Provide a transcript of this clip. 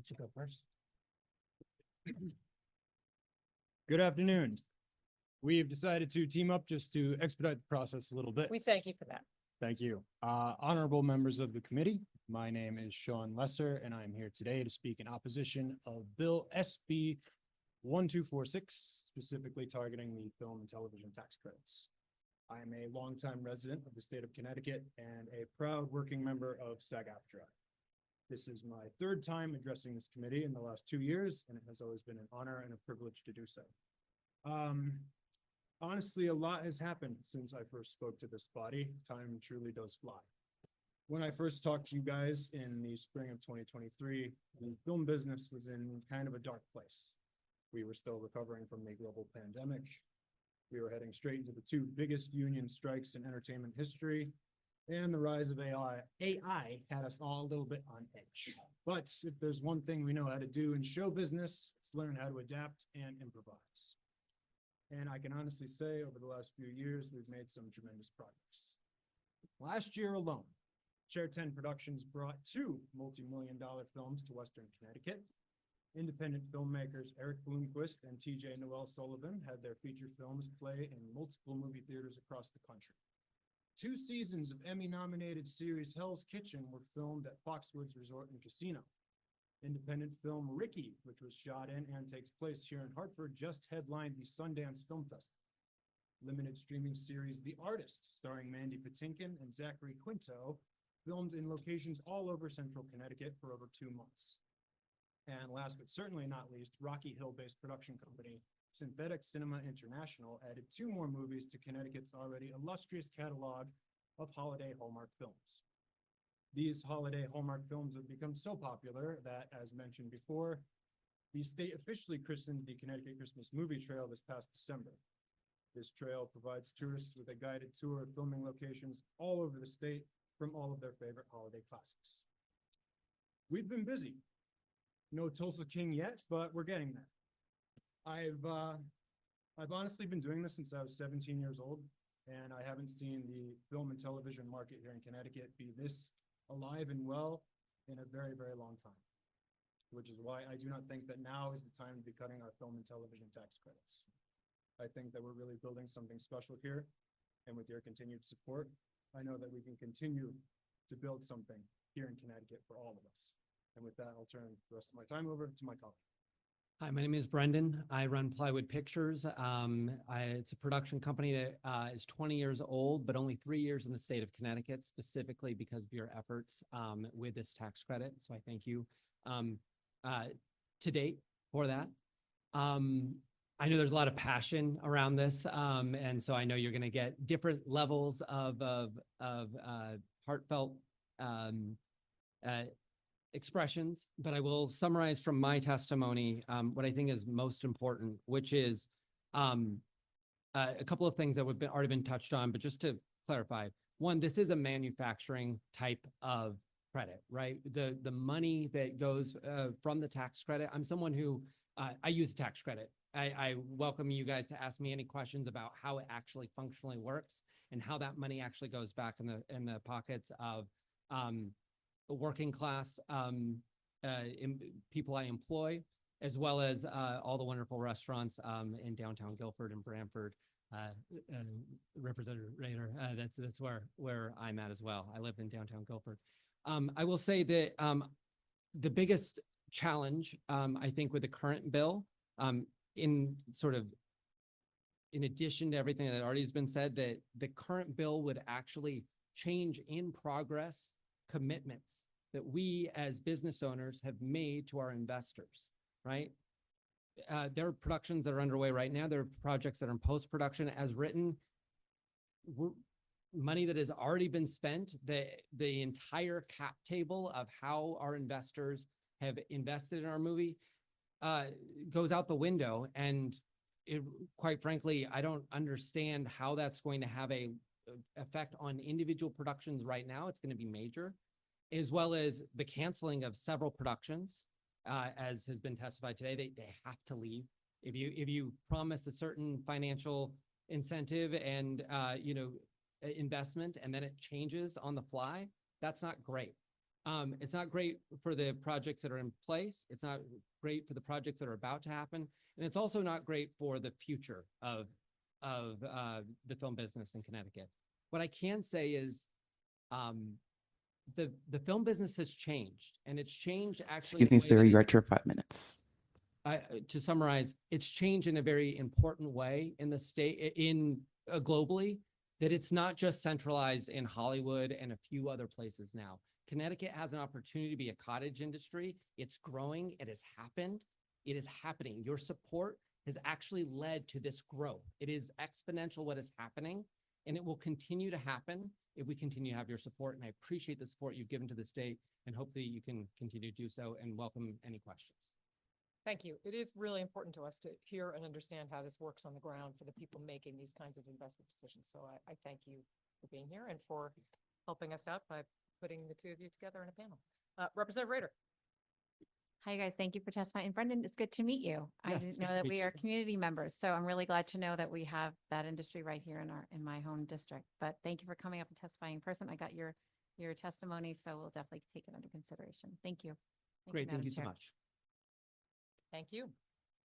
let you go first. Good afternoon. We've decided to team up just to expedite the process a little bit. We thank you for that. Thank you. Honorable members of the committee, my name is Sean Lesser, and I'm here today to speak in opposition of Bill SB 1246, specifically targeting the film and television tax credits. I am a longtime resident of the state of Connecticut and a proud working member of SAG-AFTRA. This is my third time addressing this committee in the last 2 years, and it has always been an honor and a privilege to do so. Honestly, a lot has happened since I first spoke to this body. Time truly does fly. When I first talked to you guys in the spring of 2023, the film business was in kind of a dark place. We were still recovering from the global pandemic. We were heading straight into the two biggest union strikes in entertainment history, and the rise of AI had us all a little bit on edge. But if there's one thing we know how to do in show business, it's learn how to adapt and improvise. And I can honestly say over the last few years, we've made some tremendous progress. Last year alone, Chair 10 Productions brought 2 multi-million-dollar films to Western Connecticut. Independent filmmakers Eric Bloomquist and TJ Noel Sullivan had their feature films play in multiple movie theaters across the country. 2 seasons of Emmy-nominated series Hell's Kitchen were filmed at Foxwoods Resort and Casino. Independent film Ricky, which was shot in and takes place here in Hartford, just headlined the Sundance Film Festival. Limited streaming series The Artist, starring Mandy Patinkin and Zachary Quinto, filmed in locations all over central Connecticut for over 2 months. And last but certainly not least, Rocky Hill-based production company Synthetic Cinema International added 2 more movies to Connecticut's already illustrious catalog of holiday Hallmark films. These holiday Hallmark films have become so popular that, as mentioned before, the state officially christened the Connecticut Christmas Movie Trail this past December. This trail provides tourists with a guided tour of filming locations all over the state from all of their favorite holiday classics. We've been busy. No Tulsa King yet, but we're getting there. I've honestly been doing this since I was 17 years old, and I haven't seen the film and television market here in Connecticut be this alive and well in a very, very long time, which is why I do not think that now is the time to be cutting our film and television tax credits. I think that we're really building something special here, and with your continued support, I know that we can continue to build something here in Connecticut for all of us. And with that, I'll turn the rest of my time over to my colleague. Hi, my name is Brendan. I run Plywood Pictures. It's a production company that is 20 years old, but only 3 years in the state of Connecticut, specifically because of your efforts with this tax credit. So I thank you to date for that. I know there's a lot of passion around this, and so I know you're going to get different levels of heartfelt expressions, but I will summarize from my testimony what I think is most important, which is a couple of things that have already been touched on, but just to clarify, one, this is a manufacturing type of credit, right? The money that goes from the tax credit, I'm someone who, I use tax credit. I welcome you guys to ask me any questions about how it actually functionally works and how that money actually goes back in the pockets of the working class people I employ, as well as all the wonderful restaurants in downtown Guilford and Branford. Representative Rayner, that's where I'm at as well. I live in downtown Guilford. I will say that the biggest challenge, I think, with the current bill, in addition to everything that already has been said, that the current bill would actually change in progress commitments that we as business owners have made to our investors, right? There are productions that are underway right now. There are projects that are in post-production as written. Money that has already been spent, the entire cap table of how our investors have invested in our movie goes out the window. And quite frankly, I don't understand how that's going to have a effect on individual productions right now. It's going to be major, as well as the canceling of several productions, as has been testified today. They have to leave. If you promise a certain financial incentive and investment, and then it changes on the fly, that's not great. It's not great for the projects that are in place. It's not great for the projects that are about to happen. And it's also not great for the future of the film business in Connecticut. What I can say is the film business has changed, and it's changed actually. Excuse me, sir, you're at your 5 minutes. To summarize, it's changed in a very important way in the state, globally, that it's not just centralized in Hollywood and a few other places now. Connecticut has an opportunity to be a cottage industry. It's growing. It has happened. It is happening. Your support has actually led to this growth. It is exponential what is happening, and it will continue to happen if we continue to have your support. And I appreciate the support you've given to the state, and hopefully you can continue to do so, and welcome any questions. Thank you. It is really important to us to hear and understand how this works on the ground for the people making these kinds of investment decisions. So I thank you for being here and for helping us out by putting the two of you together in a panel. Representative Rader. Hi, guys. Thank you for testifying. And Brendan, it's good to meet you. I Yes, didn't good know to that meet we you are too. community members, so I'm really glad to know that we have that industry right here in my home district. But thank you for coming up and testifying in person. I got your testimony, so we'll definitely take it under consideration. Thank you. Great, thank Madam you so Chair. much. Thank you.